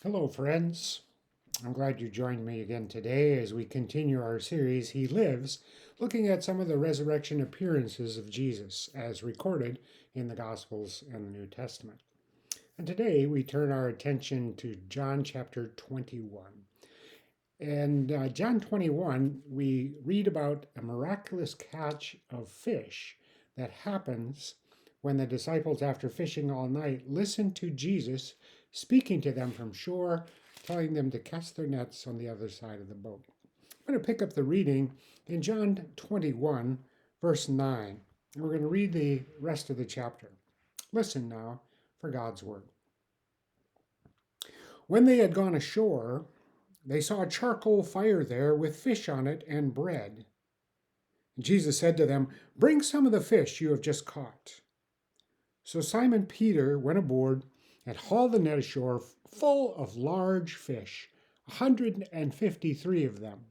Hello, friends. I'm glad you joined me again today as we continue our series, He Lives, looking at some of the resurrection appearances of Jesus as recorded in the Gospels and the New Testament. And today we turn our attention to John chapter 21. And John 21, we read about a miraculous catch of fish that happens when the disciples, after fishing all night, listen to Jesus speaking to them from shore, telling them to cast their nets on the other side of the boat. I'm going to pick up the reading in John 21, verse 9. And we're going to read the rest of the chapter. Listen now for God's word. When they had gone ashore, they saw a charcoal fire there with fish on it and bread. Jesus said to them, "Bring some of the fish you have just caught." So Simon Peter went aboard and hauled the net ashore full of large fish, 153 of them.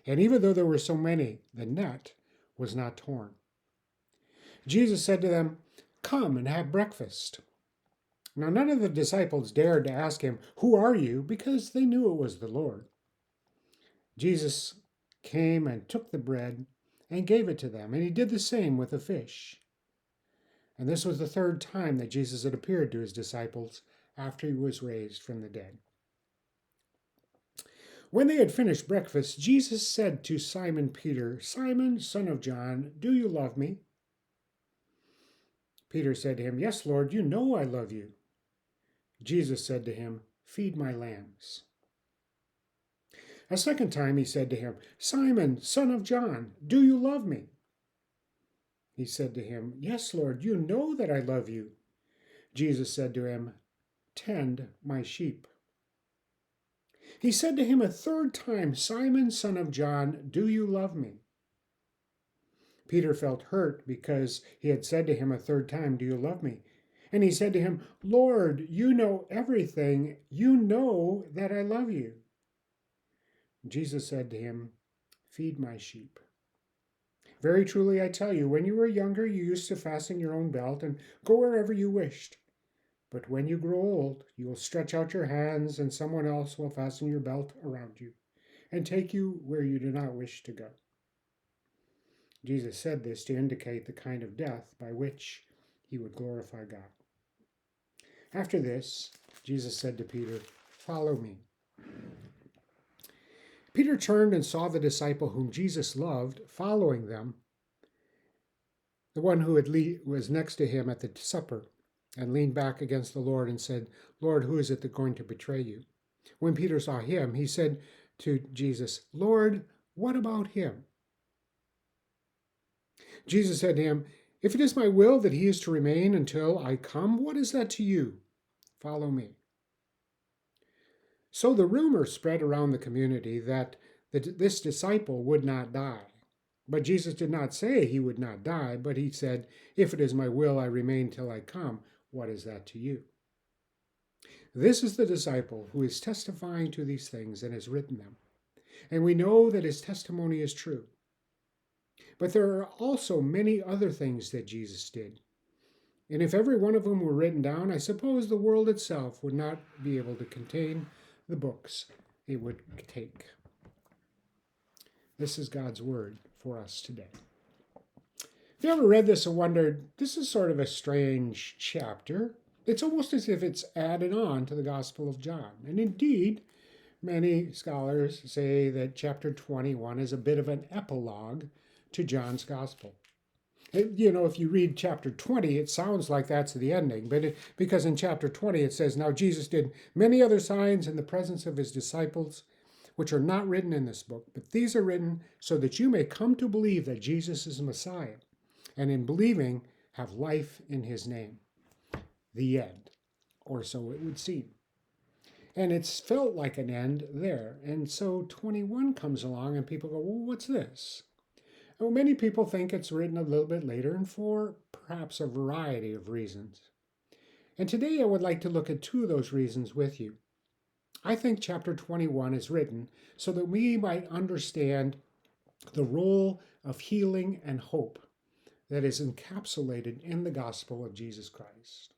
And even though there were so many, the net was not torn. Jesus said to them, "Come and have breakfast." Now none of the disciples dared to ask him, "Who are you?" because they knew it was the Lord. Jesus came and took the bread and gave it to them, and he did the same with the fish. And this was the third time that Jesus had appeared to his disciples after he was raised from the dead. When they had finished breakfast, Jesus said to Simon Peter, "Simon, son of John, do you love me?" Peter said to him, "Yes, Lord, you know I love you." Jesus said to him, "Feed my lambs." A second time he said to him, "Simon, son of John, do you love me?" He said to him, "Yes, Lord, you know that I love you." Jesus said to him, "Tend my sheep." He said to him a third time, "Simon, son of John, do you love me?" Peter felt hurt because he had said to him a third time, "Do you love me?" And he said to him, "Lord, you know everything. You know that I love you." Jesus said to him, "Feed my sheep. Very truly I tell you, when you were younger, you used to fasten your own belt and go wherever you wished. But when you grow old, you will stretch out your hands, and someone else will fasten your belt around you and take you where you do not wish to go." Jesus said this to indicate the kind of death by which he would glorify God. After this, Jesus said to Peter, "Follow me." Peter turned and saw the disciple whom Jesus loved following them, the one who was next to him at the supper, and leaned back against the Lord and said, "Lord, who is it that's going to betray you?" When Peter saw him, he said to Jesus, "Lord, what about him?" Jesus said to him, "If it is my will that he is to remain until I come, what is that to you? Follow me." So the rumor spread around the community that this disciple would not die. But Jesus did not say he would not die, but he said, "If it is my will I remain till I come, what is that to you?" This is the disciple who is testifying to these things and has written them. And we know that his testimony is true. But there are also many other things that Jesus did. And if every one of them were written down, I suppose the world itself would not be able to contain the books it would take. This is God's word for us today. If you ever read this and wondered, this is sort of a strange chapter, it's almost as if it's added on to the Gospel of John. And indeed, many scholars say that chapter 21 is a bit of an epilogue to John's Gospel. If you read chapter 20, it sounds like that's the ending, because in chapter 20 it says, "Now Jesus did many other signs in the presence of his disciples, which are not written in this book, but these are written so that you may come to believe that Jesus is Messiah, and in believing have life in his name." The end, or so it would seem. And it's felt like an end there. And so 21 comes along and people go, "Well, what's this?" Well, many people think it's written a little bit later and for perhaps a variety of reasons. And today I would like to look at two of those reasons with you. I think chapter 21 is written so that we might understand the role of healing and hope that is encapsulated in the gospel of Jesus Christ.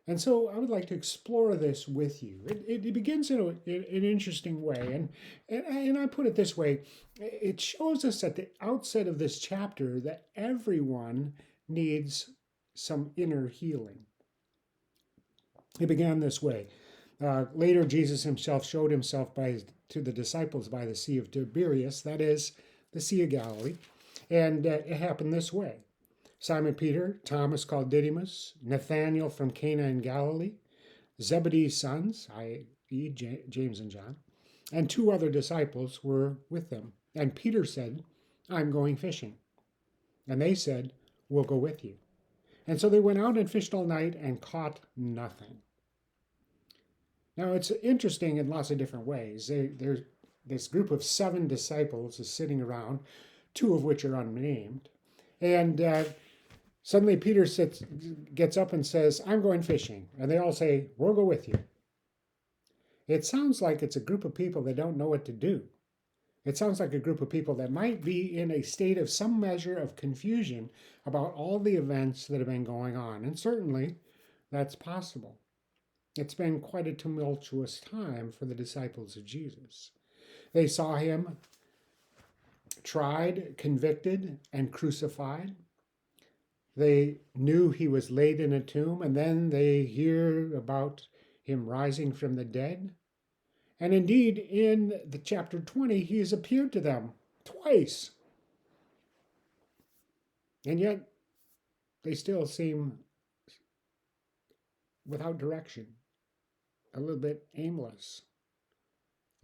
And so I would like to explore this with you. It begins in an interesting way. And I put it this way, it shows us at the outset of this chapter that everyone needs some inner healing. It began this way. Later, Jesus himself showed himself to the disciples by the Sea of Tiberias, that is, the Sea of Galilee. And it happened this way. Simon Peter, Thomas called Didymus, Nathanael from Cana in Galilee, Zebedee's sons, i.e., James and John, and two other disciples were with them. And Peter said, I'm going fishing. And they said, We'll go with you. And so they went out and fished all night and caught nothing. Now it's interesting in lots of different ways. There's this group of 7 disciples is sitting around, 2 of which are unnamed. And suddenly Peter gets up and says, I'm going fishing. And they all say, We'll go with you. It sounds like it's a group of people that don't know what to do. It sounds like a group of people that might be in a state of some measure of confusion about all the events that have been going on. And certainly that's possible. It's been quite a tumultuous time for the disciples of Jesus. They saw him tried, convicted, and crucified. They knew he was laid in a tomb, and then they hear about him rising from the dead. And indeed, in the chapter 20, he has appeared to them twice. And yet, they still seem without direction, a little bit aimless.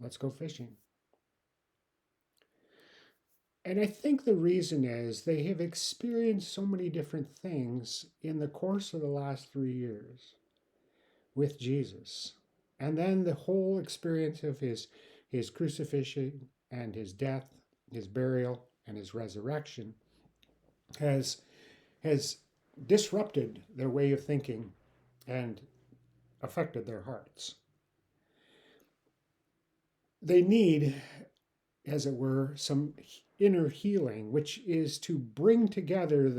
Let's go fishing. And I think the reason is they have experienced so many different things in the course of the last 3 years with Jesus. And then the whole experience of his crucifixion and his death, his burial, and his resurrection has disrupted their way of thinking and affected their hearts. They need, as it were, some inner healing, which is to bring together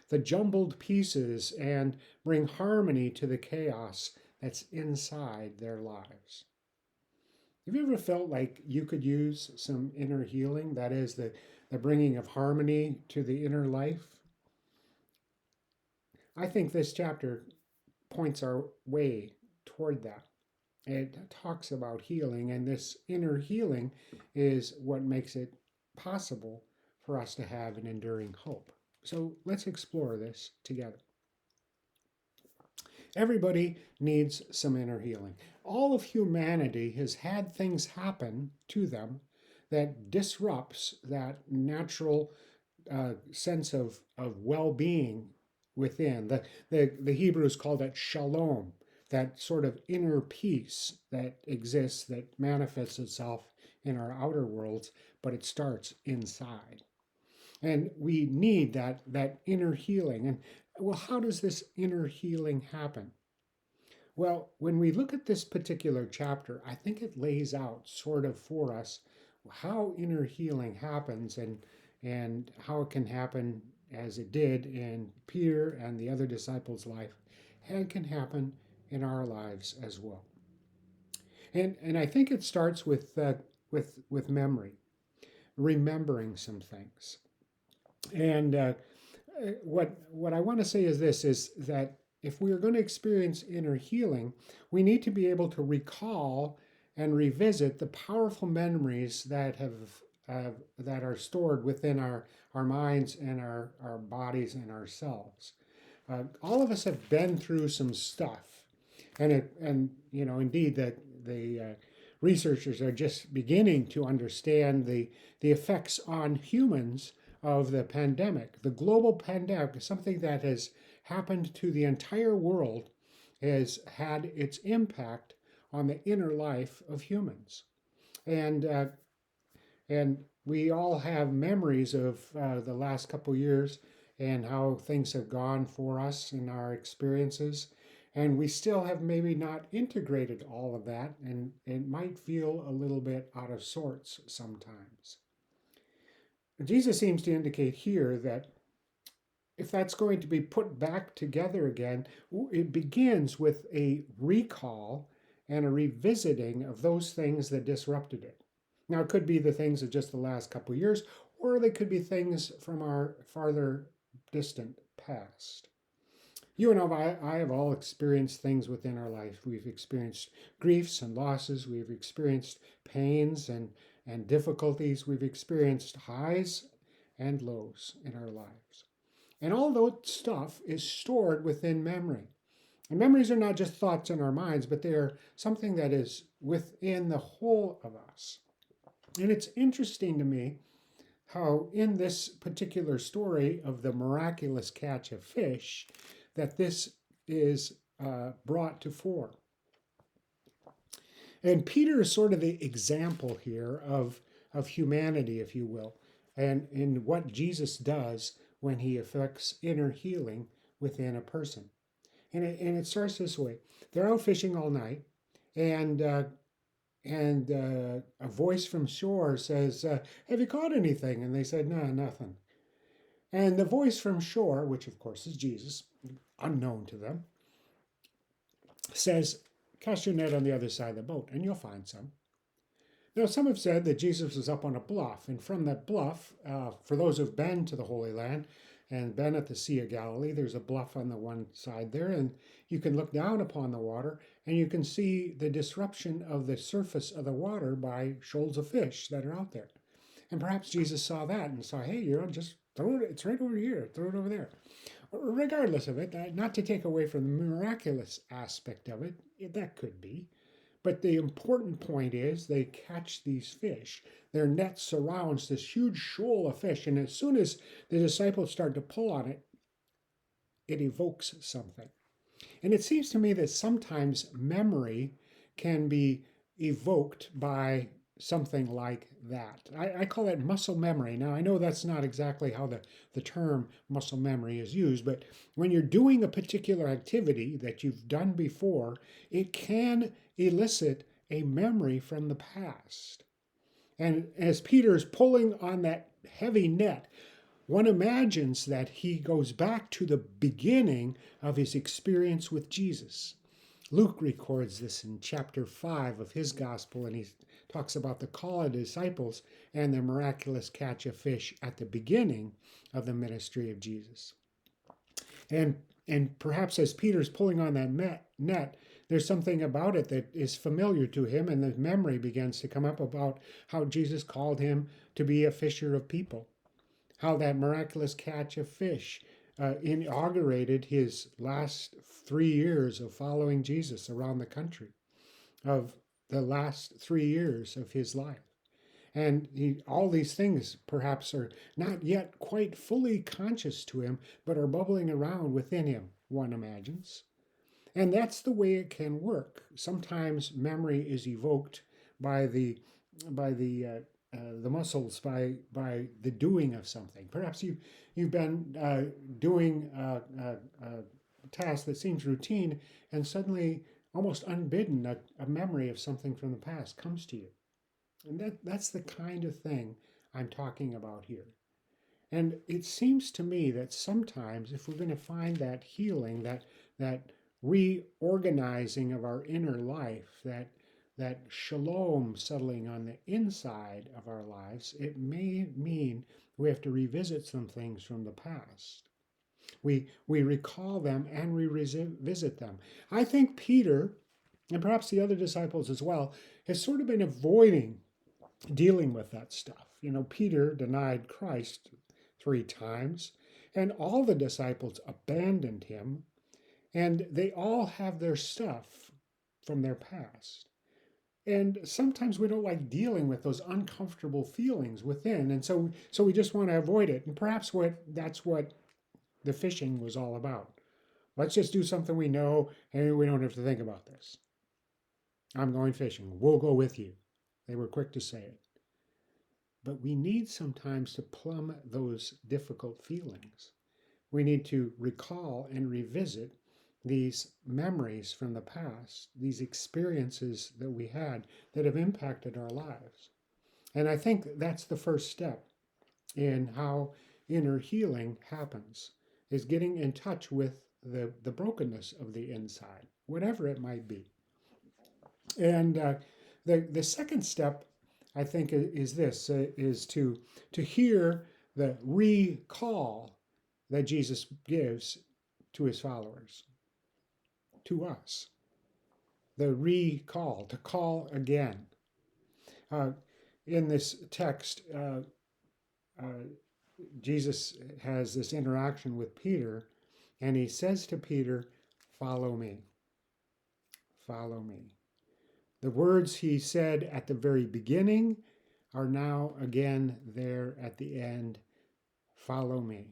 the jumbled pieces and bring harmony to the chaos that's inside their lives. Have you ever felt like you could use some inner healing? That is, the bringing of harmony to the inner life? I think this chapter points our way toward that. It talks about healing, and this inner healing is what makes it possible for us to have an enduring hope. So let's explore this together. Everybody needs some inner healing. All of humanity has had things happen to them that disrupts that natural sense of well-being within. The Hebrews called it shalom, that sort of inner peace that exists, that manifests itself in our outer worlds, but it starts inside. And we need that inner healing. And well, how does this inner healing happen? Well, when we look at this particular chapter, I think it lays out sort of for us how inner healing happens and how it can happen as it did in Peter and the other disciples' life, and can happen in our lives as well. And I think it starts with memory, remembering some things. And what I want to say is this: is that if we are going to experience inner healing, we need to be able to recall and revisit the powerful memories that that are stored within our minds and our bodies and ourselves. All of us have been through some stuff, and indeed that the researchers are just beginning to understand the effects on humans of the pandemic. The global pandemic, something that has happened to the entire world, has had its impact on the inner life of humans. And we all have memories of the last couple years and how things have gone for us in our experiences. And we still have maybe not integrated all of that, and it might feel a little bit out of sorts sometimes. Jesus seems to indicate here that if that's going to be put back together again, it begins with a recall and a revisiting of those things that disrupted it. Now, it could be the things of just the last couple of years, or they could be things from our farther distant past. You and I have all experienced things within our life. We've experienced griefs and losses. We've experienced pains and difficulties. We've experienced highs and lows in our lives. And all that stuff is stored within memory. And memories are not just thoughts in our minds, but they are something that is within the whole of us. And it's interesting to me how, in this particular story of the miraculous catch of fish, that this is brought to fore. And Peter is sort of the example here of humanity, if you will, and in what Jesus does when he effects inner healing within a person. And it starts this way. They're out fishing all night, and a voice from shore says, have you caught anything? And they said, no, nothing. And the voice from shore, which of course is Jesus, unknown to them, says, cast your net on the other side of the boat and you'll find some. Now, some have said that Jesus was up on a bluff, and from that bluff, for those who've been to the Holy Land and been at the Sea of Galilee, there's a bluff on the one side there, and you can look down upon the water and you can see the disruption of the surface of the water by shoals of fish that are out there. And perhaps Jesus saw that and saw, hey, just throw it, it's right over here, throw it over there. Regardless of it, not to take away from the miraculous aspect of it, that could be. But the important point is they catch these fish. Their net surrounds this huge shoal of fish, and as soon as the disciples start to pull on it, it evokes something. And it seems to me that sometimes memory can be evoked by something like that. I call it muscle memory. Now, I know that's not exactly how the term muscle memory is used, but when you're doing a particular activity that you've done before, it can elicit a memory from the past. And as Peter is pulling on that heavy net, one imagines that he goes back to the beginning of his experience with Jesus. Luke records this in chapter 5 of his gospel, and he talks about the call of the disciples and the miraculous catch of fish at the beginning of the ministry of Jesus. And perhaps as Peter's pulling on that net, there's something about it that is familiar to him, and the memory begins to come up about how Jesus called him to be a fisher of people, how that miraculous catch of fish inaugurated his last 3 years of following Jesus around the country, of the last 3 years of his life. And all these things perhaps are not yet quite fully conscious to him, but are bubbling around within him, one imagines. And that's the way it can work. Sometimes memory is evoked by the muscles, by the doing of something. Perhaps you've been doing a task that seems routine, and suddenly, almost unbidden, a memory of something from the past comes to you. And that's the kind of thing I'm talking about here. And it seems to me that sometimes, if we're going to find that healing, that reorganizing of our inner life, that shalom settling on the inside of our lives, it may mean we have to revisit some things from the past. We recall them and we revisit them. I think Peter, and perhaps the other disciples as well, has sort of been avoiding dealing with that stuff. Peter denied Christ 3 times, and all the disciples abandoned him, and they all have their stuff from their past. And sometimes we don't like dealing with those uncomfortable feelings within, and so we just want to avoid it. And perhaps that's what the fishing was all about. Let's just do something we know, and we don't have to think about this. I'm going fishing. We'll go with you. They were quick to say it. But we need sometimes to plumb those difficult feelings. We need to recall and revisit these memories from the past, these experiences that we had that have impacted our lives. And I think that's the first step in how inner healing happens. is getting in touch with the brokenness of the inside, whatever it might be. And the second step, I think, is this: is to hear the recall that Jesus gives to his followers, to us. The recall, to call again. Uh, in this text, uh, Jesus has this interaction with Peter, and he says to Peter, "Follow me, follow me." The words he said at the very beginning are now again there at the end. Follow me.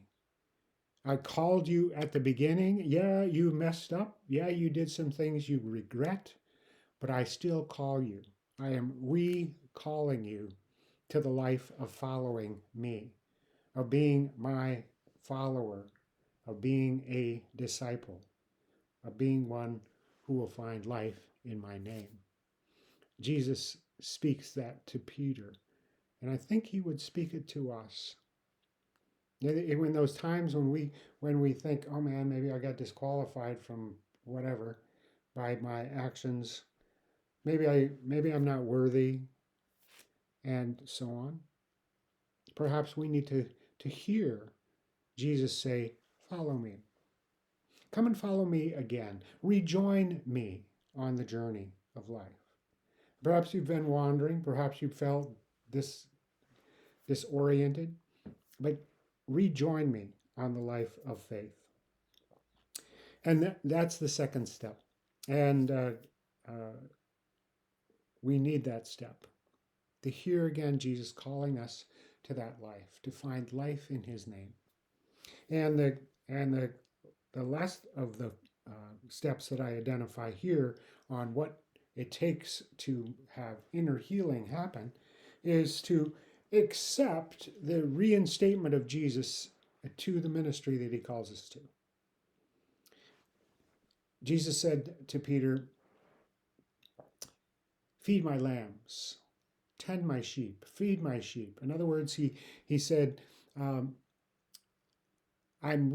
I called you at the beginning. Yeah, you messed up. Yeah, you did some things you regret, but I still call you. I am recalling you to the life of following me, of being my follower, of being a disciple, of being one who will find life in my name. Jesus speaks that to Peter, and I think he would speak it to us. In those times when we think, oh man, maybe I got disqualified from whatever by my actions, maybe I'm not worthy, and so on. Perhaps we need to hear Jesus say, "Follow me. Come and follow me again. Rejoin me on the journey of life." Perhaps you've been wandering. Perhaps you felt this disoriented, but rejoin me on the life of faith. And that's the second step. And we need that step to hear again Jesus calling us to that life, to find life in his name. And the last of the steps that I identify here on what it takes to have inner healing happen is to accept the reinstatement of Jesus to the ministry that he calls us to. Jesus said to Peter, "Feed my lambs, tend my sheep, feed my sheep." In other words, he said, I'm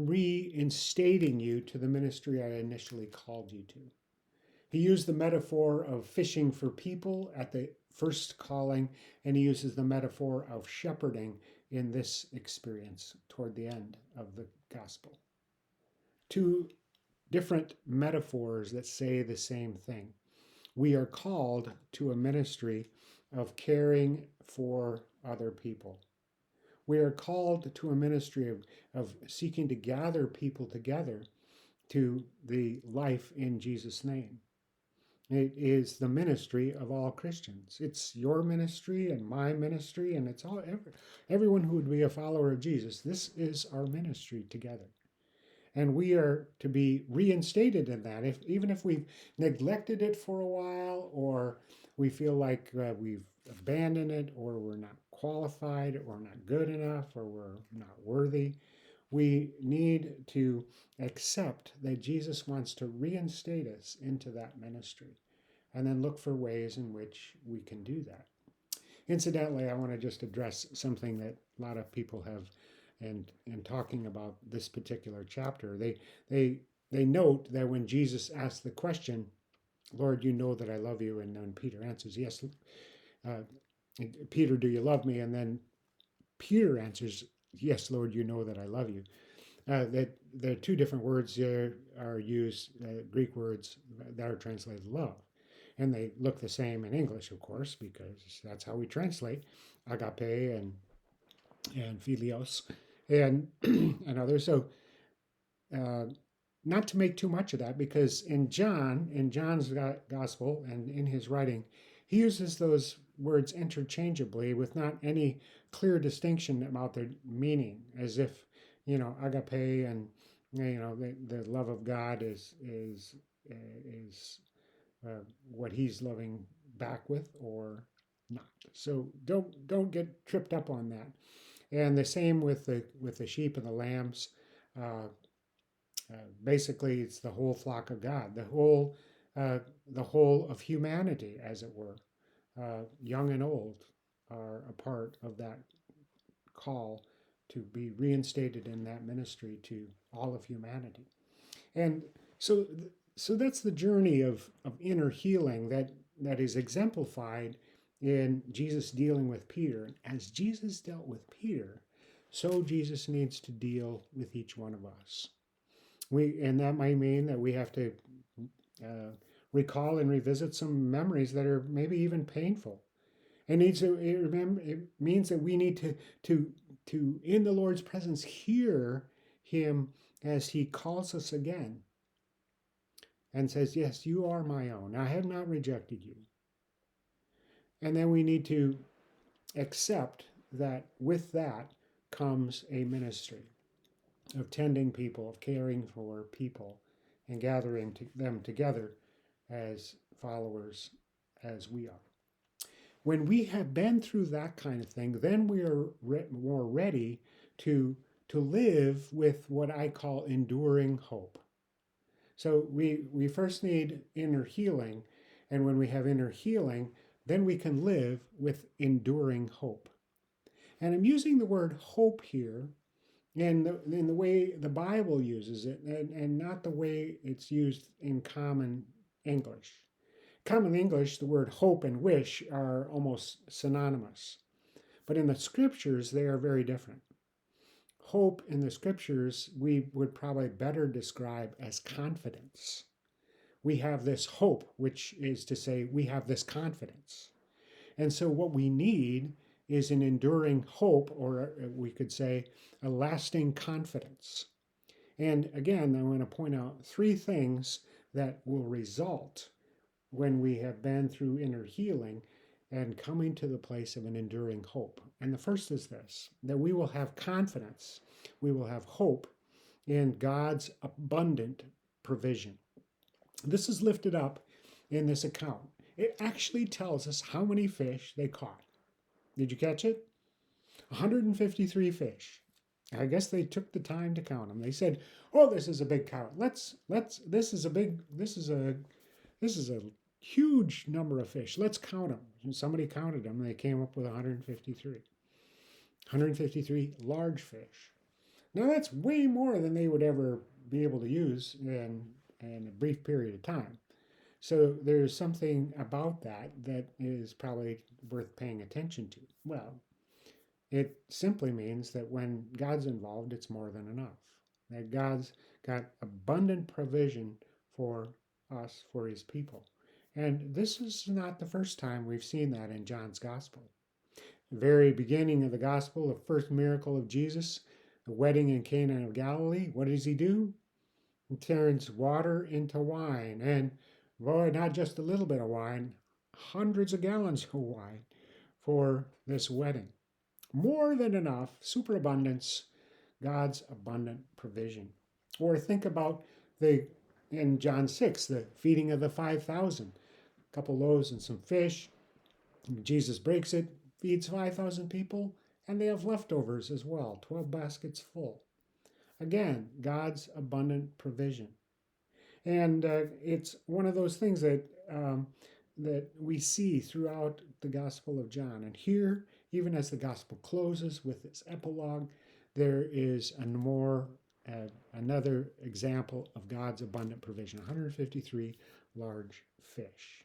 reinstating you to the ministry I initially called you to. He used the metaphor of fishing for people at the first calling, and he uses the metaphor of shepherding in this experience toward the end of the gospel. Two different metaphors that say the same thing. We are called to a ministry of caring for other people. We are called to a ministry of seeking to gather people together to the life in Jesus' name. It is the ministry of all Christians. It's your ministry and my ministry, and it's everyone who would be a follower of Jesus. This is our ministry together. And we are to be reinstated in that. Even if we've neglected it for a while, or we feel like we've abandoned it, or we're not qualified, or not good enough, or we're not worthy, we need to accept that Jesus wants to reinstate us into that ministry, and then look for ways in which we can do that. Incidentally, I want to just address something that a lot of people have, and in talking about this particular chapter, they note that when Jesus asked the question, "Lord, you know that I love you," and then Peter answers, "Yes, Peter, do you love me?" And then Peter answers, "Yes, Lord, you know that I love you." That there are two different words there are used, Greek words that are translated love. And they look the same in English, of course, because that's how we translate agape and philios and, and others. So, uh, not to make too much of that, because in John's gospel and in his writing, he uses those words interchangeably with not any clear distinction about their meaning, as if, agape and, the love of God is what he's loving back with or not. So don't get tripped up on that. And the same with the sheep and the lambs. Uh, Basically, it's the whole flock of God, the whole of humanity, as it were. Young and old are a part of that call to be reinstated in that ministry to all of humanity. And so, so that's the journey of inner healing that is exemplified in Jesus dealing with Peter. As Jesus dealt with Peter, so Jesus needs to deal with each one of us. And that might mean that we have to uh, recall and revisit some memories that are maybe even painful. It means that we need to in the Lord's presence hear Him as He calls us again and says, "Yes, you are my own. I have not rejected you." And then we need to accept that with that comes a ministry of tending people, of caring for people, and gathering them together as followers as we are. When we have been through that kind of thing, then we are more ready to, to live with what I call enduring hope. So we first need inner healing, and when we have inner healing, then we can live with enduring hope. And I'm using the word hope here in the way the Bible uses it, and not the way it's used in common English. Common English, the word hope and wish are almost synonymous, but in the scriptures, they are very different. Hope in the scriptures, we would probably better describe as confidence. We have this hope, which is to say, we have this confidence. And so, what we need is an enduring hope, or we could say a lasting confidence. And again, I want to point out three things that will result when we have been through inner healing and coming to the place of an enduring hope. And the first is this, that we will have confidence, we will have hope in God's abundant provision. This is lifted up in this account. It actually tells us how many fish they caught. Did you catch it? 153 fish. I guess they took the time to count them. They said, "Oh, this is a big count. This is a huge number of fish. Let's count them." And somebody counted them and they came up with 153. 153 large fish. Now that's way more than they would ever be able to use in a brief period of time. So there's something about that that is probably worth paying attention to. Well, it simply means that when God's involved, it's more than enough. That God's got abundant provision for us, for His people. And this is not the first time we've seen that in John's Gospel. The very beginning of the Gospel, the first miracle of Jesus, the wedding in Cana of Galilee, what does He do? He turns water into wine. And boy, not just a little bit of wine, hundreds of gallons of wine for this wedding. More than enough, superabundance, God's abundant provision. Or think about in John 6, the feeding of the 5,000. A couple loaves and some fish. Jesus breaks it, feeds 5,000 people, and they have leftovers as well, 12 baskets full. Again, God's abundant provision. And it's one of those things that that we see throughout the Gospel of John. And here, even as the Gospel closes with its epilogue, there is another example of God's abundant provision, 153 large fish.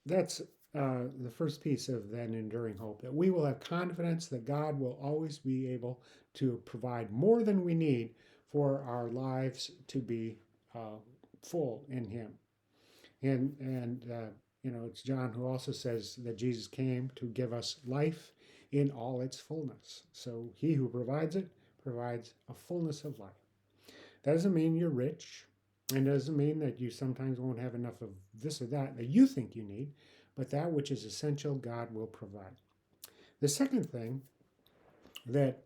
That's the first piece of that enduring hope, that we will have confidence that God will always be able to provide more than we need for our lives to be full in Him. And it's John who also says that Jesus came to give us life in all its fullness. So He who provides it provides a fullness of life. That doesn't mean you're rich, and doesn't mean that you sometimes won't have enough of this or that you think you need, but that which is essential, God will provide. The second thing that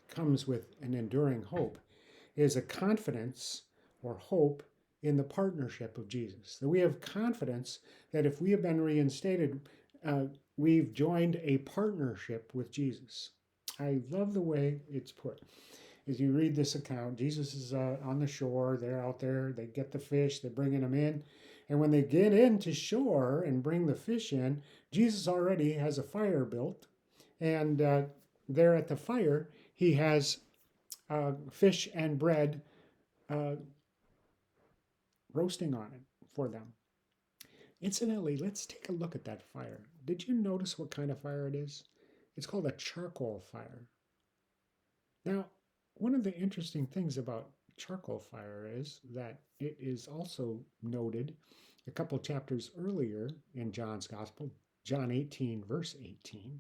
comes with an enduring hope is a confidence or hope in the partnership of Jesus. That we have confidence that if we have been reinstated, we've joined a partnership with Jesus. I love the way it's put. As you read this account, Jesus is on the shore. They're out there. They get the fish. They're bringing them in. And when they get into shore and bring the fish in, Jesus already has a fire built. And there at the fire, he has fish and bread uh, roasting on it for them. Incidentally, let's take a look at that fire. Did you notice what kind of fire it is? It's called a charcoal fire. Now, one of the interesting things about charcoal fire is that it is also noted a couple chapters earlier in John's Gospel, John 18, verse 18,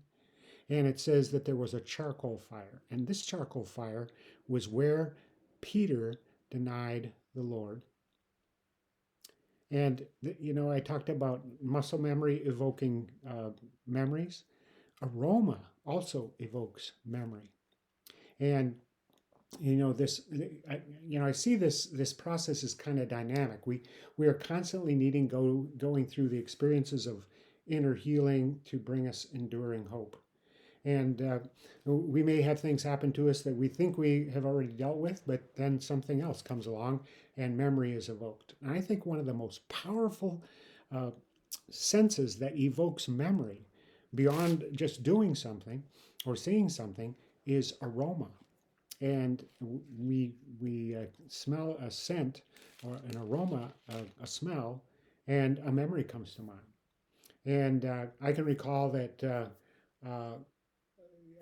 and it says that there was a charcoal fire. And this charcoal fire was where Peter denied the Lord. And, I talked about muscle memory evoking memories. Aroma also evokes memory. And this I see this process is kind of dynamic. We are constantly needing going through the experiences of inner healing to bring us enduring hope. And we may have things happen to us that we think we have already dealt with, but then something else comes along and memory is evoked. And I think one of the most powerful uh, senses that evokes memory beyond just doing something or seeing something is aroma. And we smell a scent or an aroma, a smell, and a memory comes to mind. And I can recall that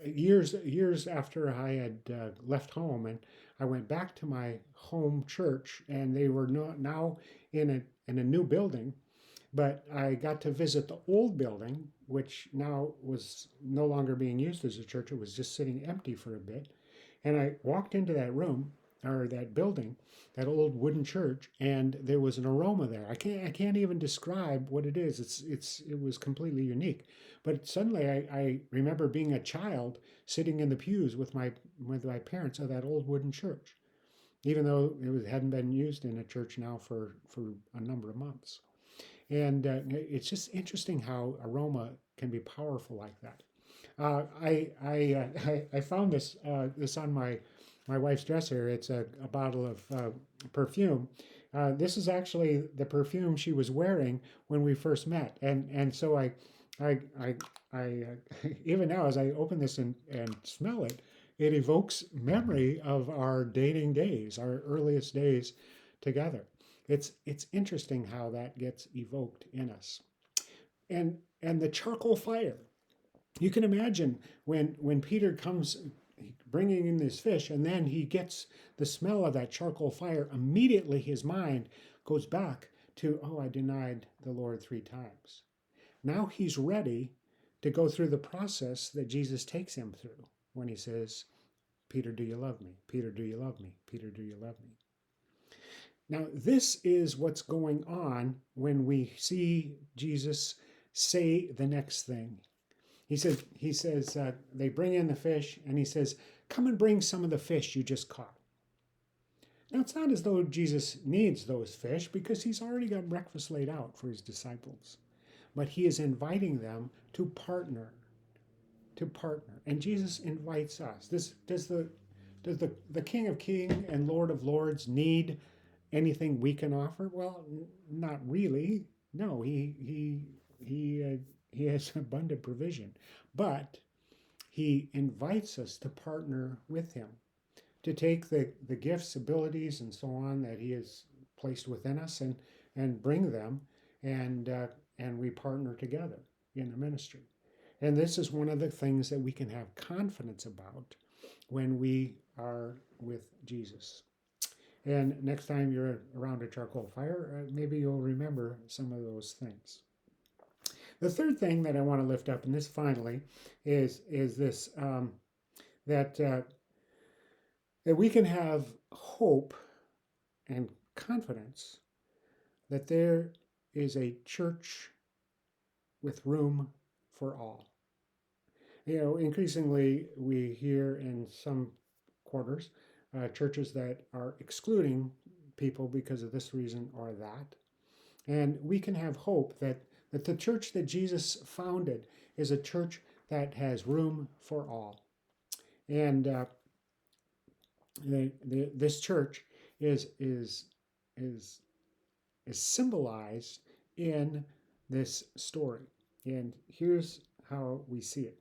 years after I had left home, and I went back to my home church, and they were now in a new building, but I got to visit the old building, which now was no longer being used as a church. It was just sitting empty for a bit. And I walked into that room or that building, that old wooden church, and there was an aroma there. I can't even describe what it is. It was completely unique. But suddenly I remember being a child sitting in the pews with my parents of that old wooden church, even though hadn't been used in a church now for a number of months. And it's just interesting how aroma can be powerful like that. I found this on my wife's dresser. It's a bottle of perfume. This is actually the perfume she was wearing when we first met, and so I I even now as I open this and smell it, it evokes memory of our dating days, our earliest days together. It's interesting how that gets evoked in us, and the charcoal fire. You can imagine when Peter comes bringing in this fish, and then he gets the smell of that charcoal fire. Immediately, his mind goes back to, oh, I denied the Lord 3 times. Now he's ready to go through the process that Jesus takes him through when he says, Peter, do you love me? Peter, do you love me? Peter, do you love me? Now, this is what's going on when we see Jesus say the next thing. He says, they bring in the fish, and he says, come and bring some of the fish you just caught. Now, it's not as though Jesus needs those fish because he's already got breakfast laid out for his disciples. But he is inviting them to partner, And Jesus invites us. Does the King of Kings and Lord of Lords need anything we can offer? Well, not really. No, he has abundant provision, but he invites us to partner with him, to take the gifts, abilities, and so on that he has placed within us and bring them, and and we partner together in the ministry. And this is one of the things that we can have confidence about when we are with Jesus. And next time you're around a charcoal fire, maybe you'll remember some of those things. The third thing that I want to lift up, and this finally, is this that that we can have hope and confidence that there is a church with room for all. Increasingly we hear in some quarters churches that are excluding people because of this reason or that. And we can have hope that the church that Jesus founded is a church that has room for all. And this church is symbolized in this story. And here's how we see it.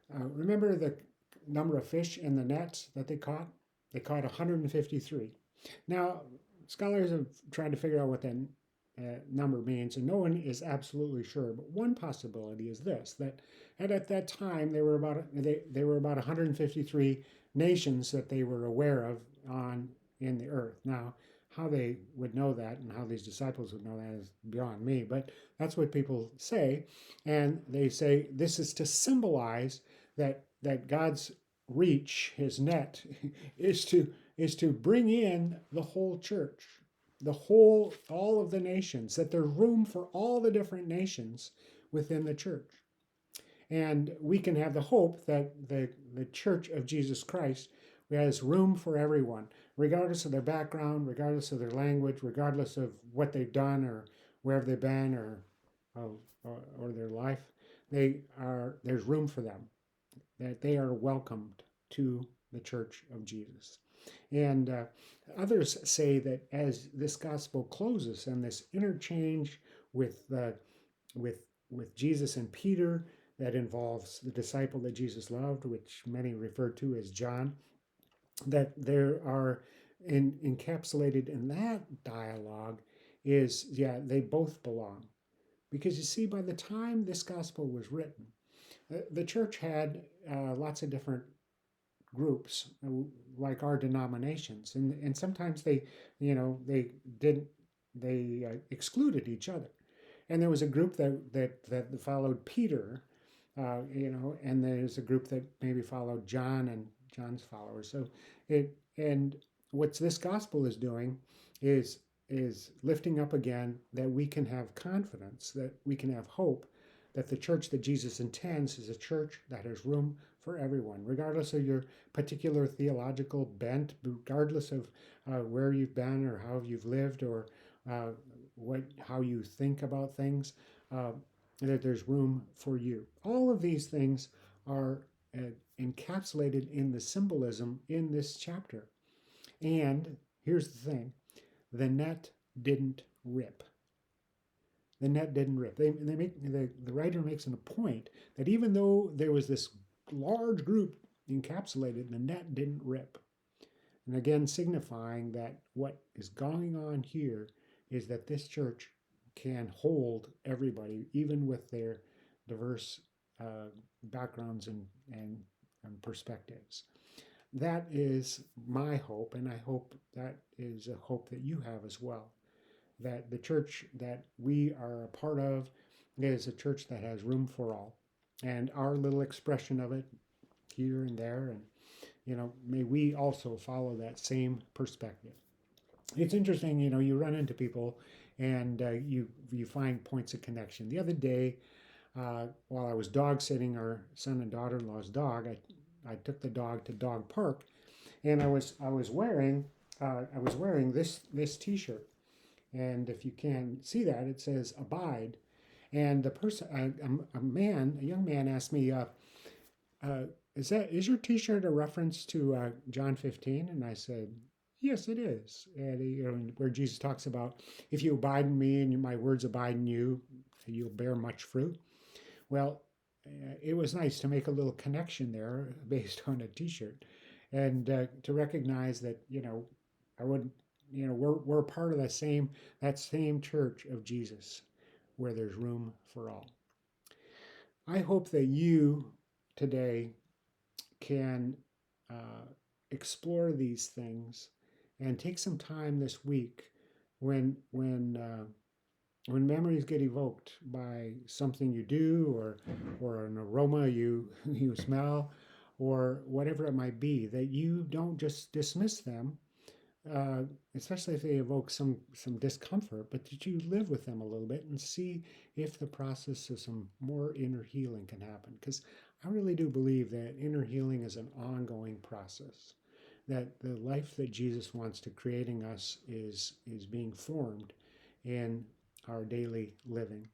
Remember the number of fish in the nets that they caught? They caught 153. Now, scholars have tried to figure out what that number means, and no one is absolutely sure. But one possibility is this: that at that time they were about 153 nations that they were aware of on in the earth. Now, how they would know that and how these disciples would know that is beyond me, but that's what people say, and they say this is to symbolize that God's reach, his net, is to bring in the whole church, all of the nations, that there's room for all the different nations within the church. And we can have the hope that the church of Jesus Christ has room for everyone, regardless of their background, regardless of their language, regardless of what they've done or wherever they've been or their life. There's room for them, that they are welcomed to the church of Jesus. And others say that as this gospel closes and this interchange with with Jesus and Peter that involves the disciple that Jesus loved, which many refer to as John, that there are encapsulated in that dialogue is, yeah, they both belong. Because you see, by the time this gospel was written, the church had lots of different groups, like our denominations, and sometimes they didn't they excluded each other. And there was a group that followed Peter, and there's a group that maybe followed John and John's followers. So and what this gospel is doing is lifting up again that we can have confidence, that we can have hope, that the church that Jesus intends is a church that has room for everyone, regardless of your particular theological bent, regardless of where you've been or how you've lived or how you think about things. That there's room for you. All of these things are encapsulated in the symbolism in this chapter. And here's the thing: the net didn't rip. The net didn't rip. They make the writer makes a point that even though there was this large group encapsulated, the net didn't rip. And again, signifying that what is going on here is that this church can hold everybody, even with their diverse backgrounds and perspectives. That is my hope, and I hope that is a hope that you have as well. That the church that we are a part of is a church that has room for all. And our little expression of it here and there, and may we also follow that same perspective. It's interesting, you run into people and you find points of connection. The other day, while I was dog sitting our son and daughter-in-law's dog, I took the dog to dog park, and I was wearing this T-shirt, and if you can see that, it says "Abide." And the person, a young man, asked me, "Is your T-shirt a reference to John 15?" And I said, "Yes, it is." And where Jesus talks about, "If you abide in me and my words abide in you, you'll bear much fruit." Well, it was nice to make a little connection there based on a T-shirt, and to recognize that I wouldn't we're part of that same church of Jesus where there's room for all. I hope that you today can explore these things and take some time this week when memories get evoked by something you do or an aroma you you smell or whatever it might be, that you don't just dismiss them, especially if they evoke some discomfort, but that you live with them a little bit and see if the process of some more inner healing can happen. Because I really do believe that inner healing is an ongoing process. That the life that Jesus wants to create in us is being formed in our daily living,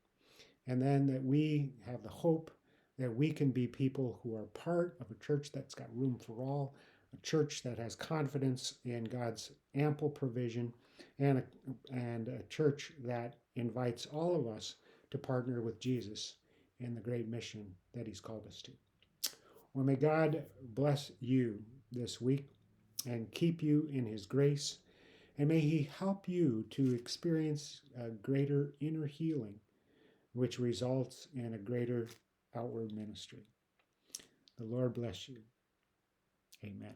and then that we have the hope that we can be people who are part of a church that's got room for all, a church that has confidence in God's ample provision, and a church that invites all of us to partner with Jesus in the great mission that he's called us to. Well, may God bless you this week and keep you in His grace. And may He help you to experience a greater inner healing, which results in a greater outward ministry. The Lord bless you. Amen.